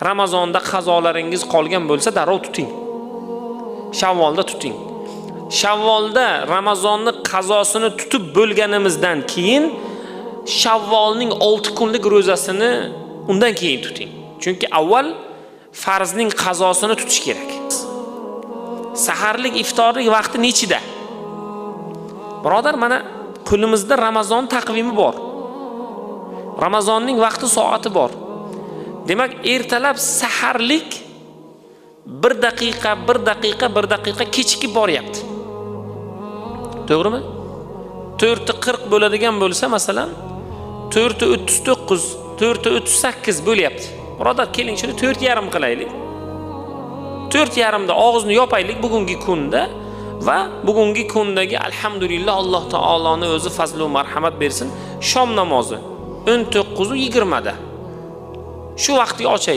Ramazonda qazolaringiz qolgan bo'lsa, darrov tuting. Shavvolda tuting. Shavvolda Ramazonni qazosini tutib bo'lganimizdan keyin Shavvolning 6 kunlik ro'zasini undan keyin tuting. Chunki avval farzning qazosini tutish kerak. Saharlik iftorlik vaqti nechida? Birodar, mana qo'limizda Ramazon taqvimi bor. Ramazonning vaqti soati bor. Demak, ertalab saharlik 1 daqiqa kechikib boryapti. To'g'rimi? 4:40 bo'ladigan bo'lsa, masalan, 4:39, 4:38 bo'lyapti. Birodar, keling shuni 4:30 qilaylik. 4:30 da og'izni yopaylik bugungi kunda va bugungi kundagi alhamdulillah Alloh taoloning o'zi fazl va marhamat bersin. Shom namozi 19:20 da. Shu vaqtga ochaylik.